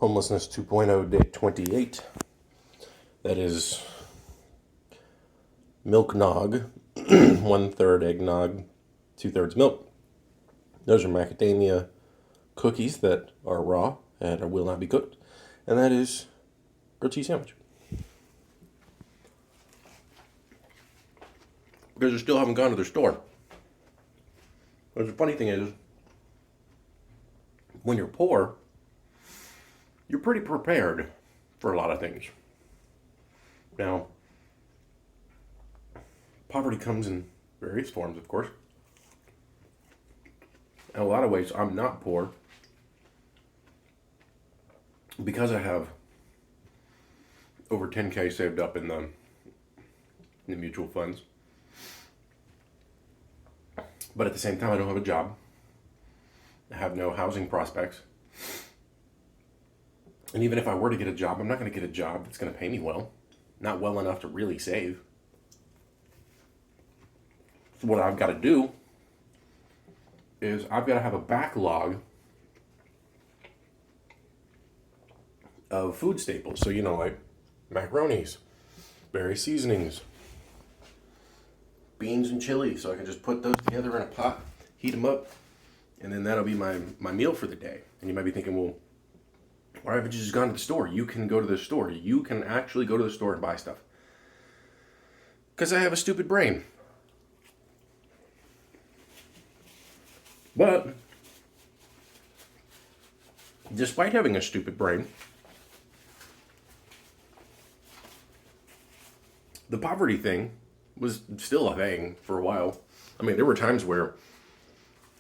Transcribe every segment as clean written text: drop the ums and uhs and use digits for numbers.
Homelessness 2.0 day 28. That is milk nog, 1/3 eggnog, 2/3 milk. Those are macadamia cookies that are raw and will not be cooked. And that is grilled cheese sandwich. Because I still haven't gone to the store. But the funny thing is, when you're poor, you're pretty prepared for a lot of things. Now, poverty comes in various forms, of course. In a lot of ways, I'm not poor because I have over 10K saved up in the mutual funds. But at the same time, I don't have a job. I have no housing prospects. And even if I were to get a job, I'm not going to get a job that's going to pay me well. Not well enough to really save. So what I've got to do is I've got to have a backlog of food staples. So, like macaronis, berry seasonings, beans and chili. So I can just put those together in a pot, heat them up, and then that'll be my meal for the day. And you might be thinking, well, why haven't you just gone to the store? You can go to the store. You can actually go to the store and buy stuff. Because I have a stupid brain. But, despite having a stupid brain, the poverty thing was still a thing for a while. I mean, there were times where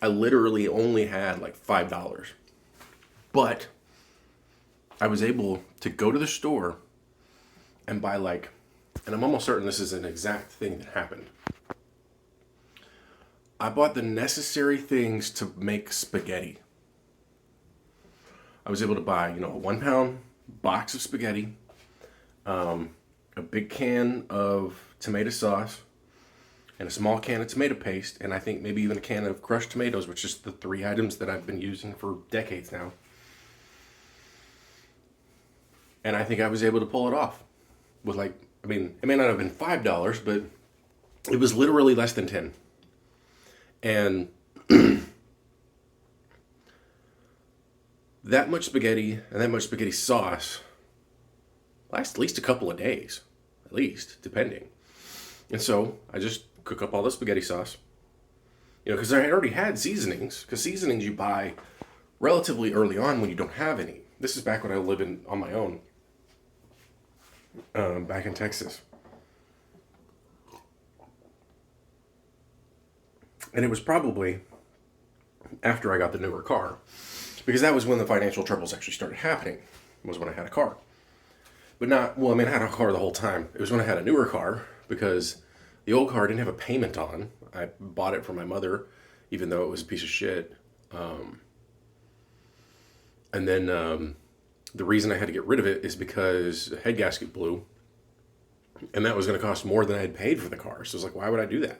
I literally only had like $5. But I was able to go to the store and buy and I'm almost certain this is an exact thing that happened. I bought the necessary things to make spaghetti. I was able to buy, a 1-pound box of spaghetti, a big can of tomato sauce, and a small can of tomato paste, and I think maybe even a can of crushed tomatoes, which is the 3 items that I've been using for decades now. And I think I was able to pull it off with it may not have been $5, but it was literally less than 10. And that much spaghetti and that much spaghetti sauce lasts at least a couple of days, at least, depending. And so I just cook up all the spaghetti sauce, because I already had seasonings, because seasonings you buy relatively early on when you don't have any. This is back when I was living on my own, back in Texas. And it was probably after I got the newer car, because that was when the financial troubles actually started happening, was when I had a car. But I had a car the whole time. It was when I had a newer car, because the old car I didn't have a payment on. I bought it for my mother, even though it was a piece of shit. And then the reason I had to get rid of it is because the head gasket blew, and that was going to cost more than I had paid for the car. So I was like, why would I do that?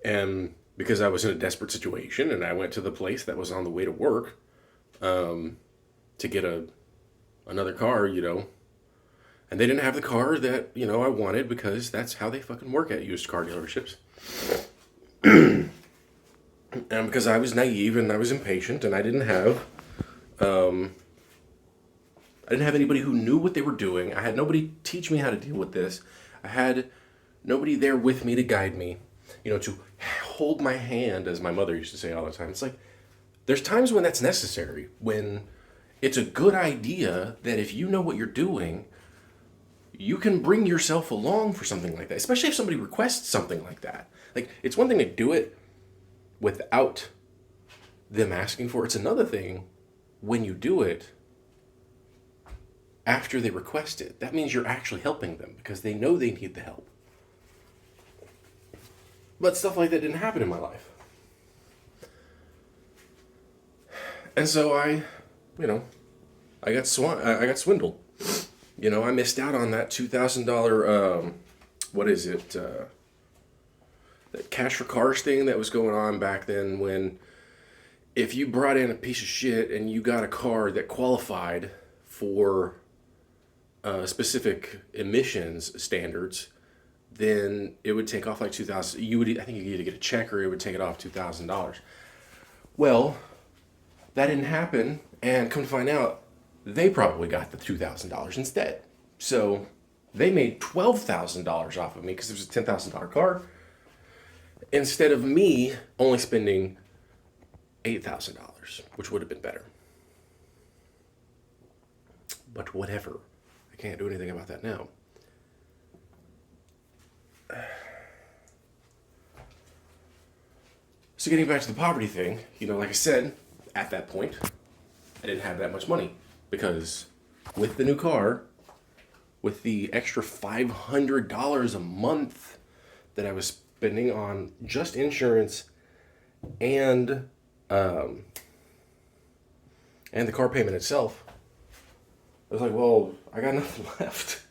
And because I was in a desperate situation, and I went to the place that was on the way to work to get another car, and they didn't have the car that, I wanted, because that's how they fucking work at used car dealerships. And because I was naive and I was impatient, and I didn't have anybody who knew what they were doing. I had nobody teach me how to deal with this. I had nobody there with me to guide me, to hold my hand, as my mother used to say all the time. It's like, there's times when that's necessary, when it's a good idea that if you know what you're doing, you can bring yourself along for something like that, especially if somebody requests something like that. Like, it's one thing to do it without them asking for it. It's another thing when you do it after they request it. That means you're actually helping them, because they know they need the help. But stuff like that didn't happen in my life. And so I got swindled. I missed out on that $2,000, that cash for cars thing that was going on back then, when if you brought in a piece of shit and you got a car that qualified for specific emissions standards, then it would take off like 2,000. I think you could either get a check or it would take it off $2,000. Well, that didn't happen, and come to find out, they probably got the $2,000 instead. So they made $12,000 off of me because it was a $10,000 car, instead of me only spending $8,000, which would have been better. But whatever. I can't do anything about that now. So getting back to the poverty thing, like I said, at that point, I didn't have that much money because with the new car, with the extra $500 a month that I was spending on just insurance and the car payment itself, I was like, well, I got nothing left.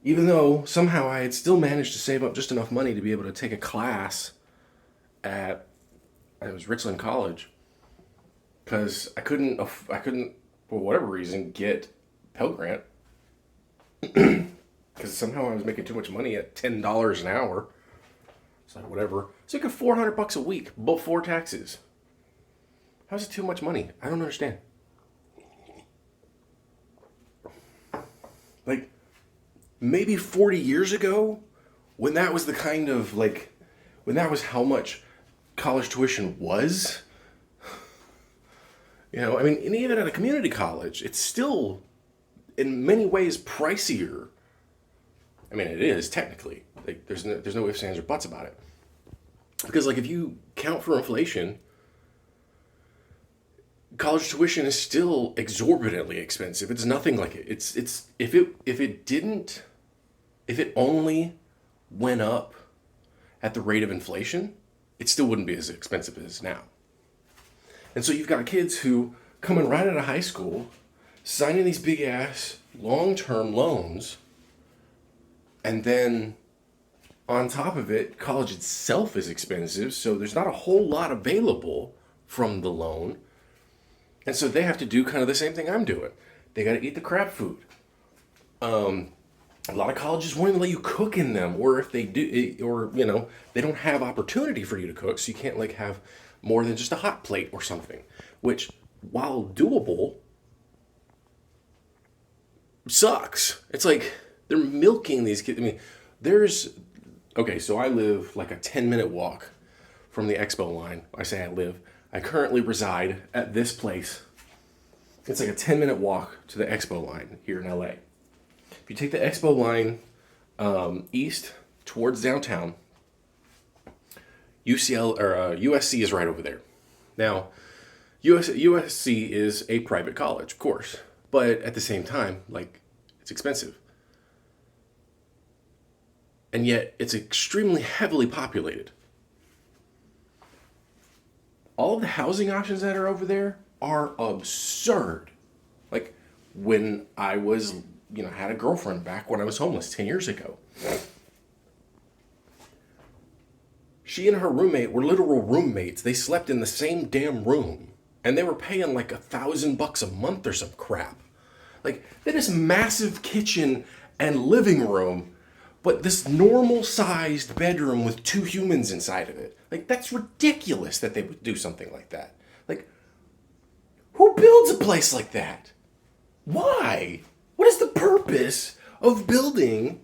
Even though somehow I had still managed to save up just enough money to be able to take a class at, it was Richland College, because I couldn't, for whatever reason, get Pell Grant, because somehow I was making too much money at $10 an hour. It's like, whatever. It's like $400 a week before taxes. How's it too much money? I don't understand. Like, maybe 40 years ago, when that was the kind of, when that was how much college tuition was, and even at a community college, it's still, in many ways, pricier. I mean, it is, technically. There's no ifs, ands, or buts about it. Because, if you count for inflation, college tuition is still exorbitantly expensive. It's nothing like it. If it only went up at the rate of inflation, it still wouldn't be as expensive as it is now. And so you've got kids who coming right out of high school, signing these big ass long-term loans, and then on top of it, college itself is expensive, so there's not a whole lot available from the loan. And so they have to do kind of the same thing I'm doing. They got to eat the crap food. A lot of colleges won't even let you cook in them, or if they do, or they don't have opportunity for you to cook, so you can't have more than just a hot plate or something. Which, while doable, sucks. It's like they're milking these kids. I mean, so I live like a 10-minute walk from the expo line. I say I live. I currently reside at this place. It's like a 10-minute walk to the expo line here in LA. If you take the expo line east towards downtown, USC is right over there. Now, USC is a private college, of course, but at the same time, it's expensive. And yet, it's extremely heavily populated. All of the housing options that are over there are absurd. When I was, had a girlfriend back when I was homeless 10 years ago. She and her roommate were literal roommates. They slept in the same damn room. And they were paying $1,000 a month or some crap. They had this massive kitchen and living room, but this normal-sized bedroom with 2 humans inside of it. That's ridiculous that they would do something like that. Who builds a place like that? Why? What is the purpose of building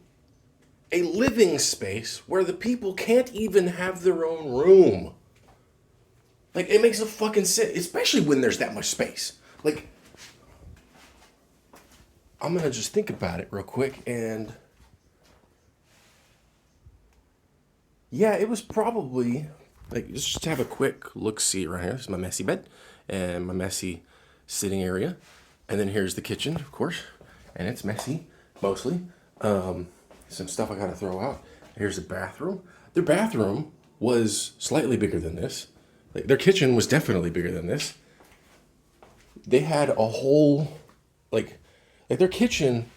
a living space where the people can't even have their own room? It makes no fucking sense, especially when there's that much space. I'm gonna just think about it real quick, and yeah, it was probably, just to have a quick look-see right here. This is my messy bed and my messy sitting area. And then here's the kitchen, of course. And it's messy, mostly. Some stuff I gotta throw out. Here's the bathroom. Their bathroom was slightly bigger than this. Their kitchen was definitely bigger than this. They had a whole, their kitchen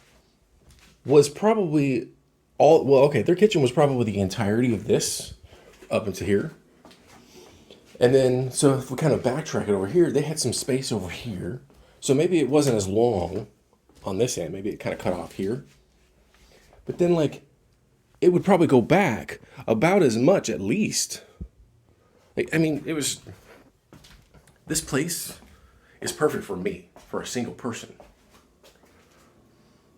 was probably their kitchen was probably the entirety of this up into here. And then, so if we kind of backtrack it over here, they had some space over here. So maybe it wasn't as long on this end. Maybe it kind of cut off here. But then, like, it would probably go back about as much at least. Like, I mean, this place is perfect for me, for a single person.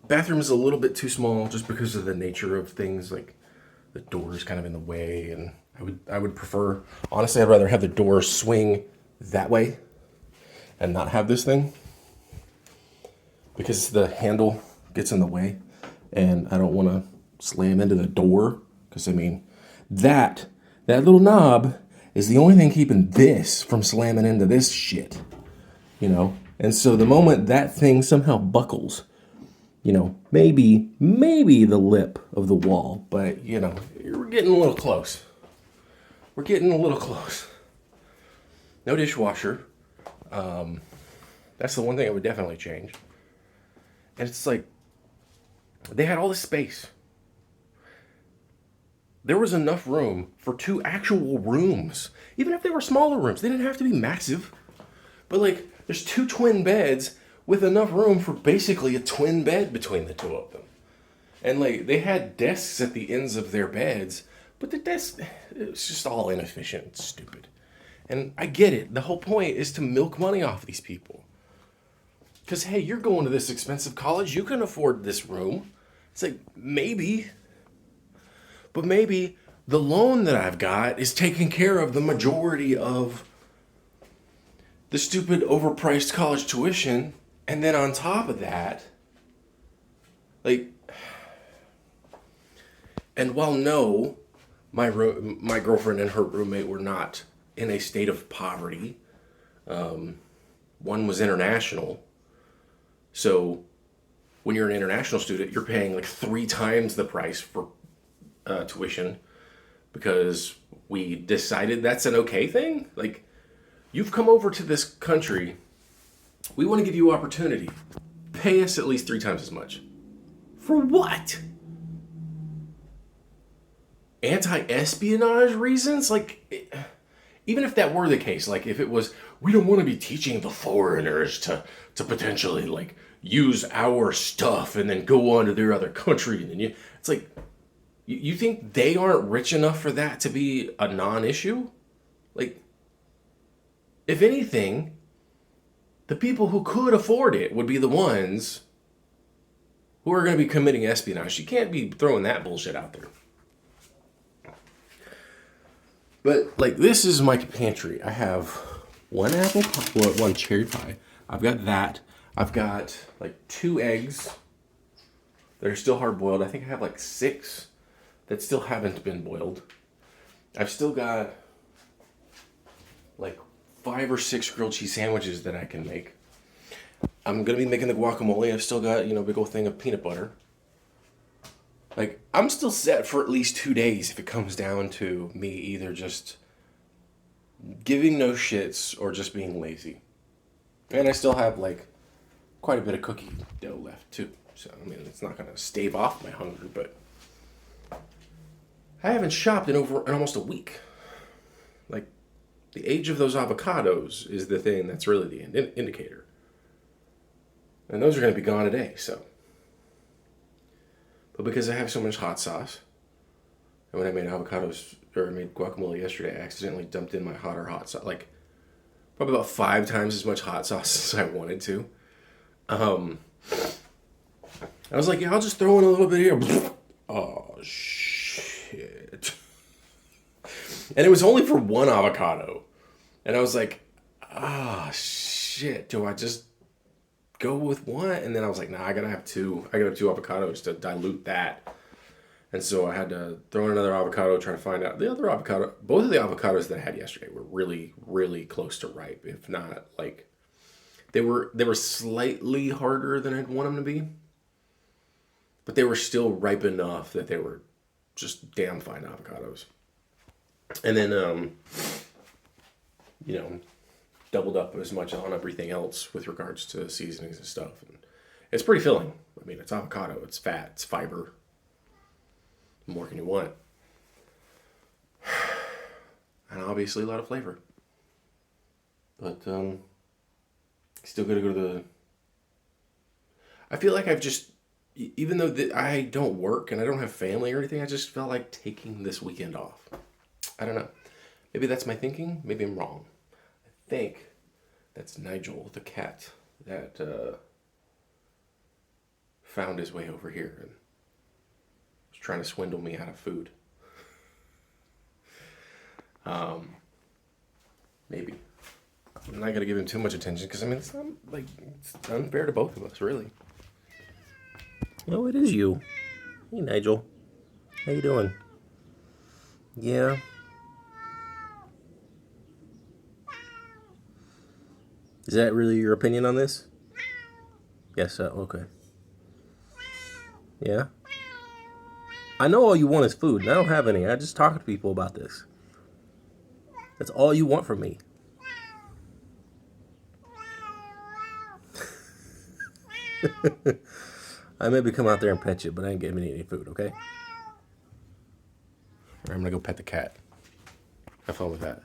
Bathroom is a little bit too small just because of the nature of things. Like, the door is kind of in the way, and I would prefer, honestly, I'd rather have the door swing that way and not have this thing, because the handle gets in the way and I don't want to slam into the door, because I mean, that little knob is the only thing keeping this from slamming into this shit, you know? And so the moment that thing somehow buckles, you know, maybe the lip of the wall, but you know, we're getting a little close. We're getting a little close. No dishwasher. That's the one thing I would definitely change. And it's like, they had all this space. There was enough room for 2 actual rooms. Even if they were smaller rooms, they didn't have to be massive. But like, there's 2 twin beds with enough room for basically a twin bed between the 2 of them. And like, they had desks at the ends of their beds, but the desk, it's just all inefficient and stupid. And I get it. The whole point is to milk money off these people. Because, hey, you're going to this expensive college. You can afford this room. It's like, maybe. But maybe the loan that I've got is taking care of the majority of the stupid overpriced college tuition. And then on top of that, like, and while no, my girlfriend and her roommate were not in a state of poverty. One was international. So when you're an international student, you're paying like 3 times the price for tuition, because we decided that's an okay thing. Like, you've come over to this country. We want to give you opportunity. Pay us at least 3 times as much. For what? Anti-espionage reasons? Like, even if that were the case, like if it was, we don't want to be teaching the foreigners to potentially like use our stuff and then go on to their other country, and then it's like, you think they aren't rich enough for that to be a non-issue? Like, if anything, the people who could afford it would be the ones who are going to be committing espionage. You can't be throwing that bullshit out there. But, like, this is my pantry. I have 1 apple pie, well, 1 cherry pie. I've got that. I've got, like, 2 eggs that are still hard-boiled. I think I have, like, 6 that still haven't been boiled. I've still got, like, 5 or 6 grilled cheese sandwiches that I can make. I'm going to be making the guacamole. I've still got, a big old thing of peanut butter. Like, I'm still set for at least 2 days if it comes down to me either just giving no shits or just being lazy. And I still have, like, quite a bit of cookie dough left, too. So, I mean, it's not going to stave off my hunger, but I haven't shopped in almost a week. Like, the age of those avocados is the thing that's really the indicator. And those are going to be gone today, so. But because I have so much hot sauce, and when I made guacamole yesterday, I accidentally dumped in my hot sauce, like probably about 5 times as much hot sauce as I wanted to. I was like, yeah, I'll just throw in a little bit here. Oh, shit. And it was only for 1 avocado. And I was like, shit, do I just go with 1? And then I was like, nah, I gotta have 2. I gotta have 2 avocados to dilute that. And so I had to throw in another avocado, try to find out. The other avocado, both of the avocados that I had yesterday were really, really close to ripe. If not, like, they were slightly harder than I'd want them to be. But they were still ripe enough that they were just damn fine avocados. And then, doubled up as much on everything else with regards to seasonings and stuff. And it's pretty filling. I mean, it's avocado, it's fat, it's fiber. What more can you want? And obviously a lot of flavor. But still got to go to the. I feel like I've just, even though I don't work and I don't have family or anything, I just felt like taking this weekend off. I don't know. Maybe that's my thinking. Maybe I'm wrong. I think that's Nigel, the cat, that found his way over here and was trying to swindle me out of food. Maybe. I'm not gonna give him too much attention because I mean it's not, like, it's unfair to both of us, really. Oh, it is you. Hey, Nigel. How you doing? Yeah. Is that really your opinion on this? Yes. So. Okay. Yeah. I know all you want is food, and I don't have any. I just talk to people about this. That's all you want from me. I maybe come out there and pet you, but I ain't giving you any food, okay? I'm gonna go pet the cat. Have fun with that.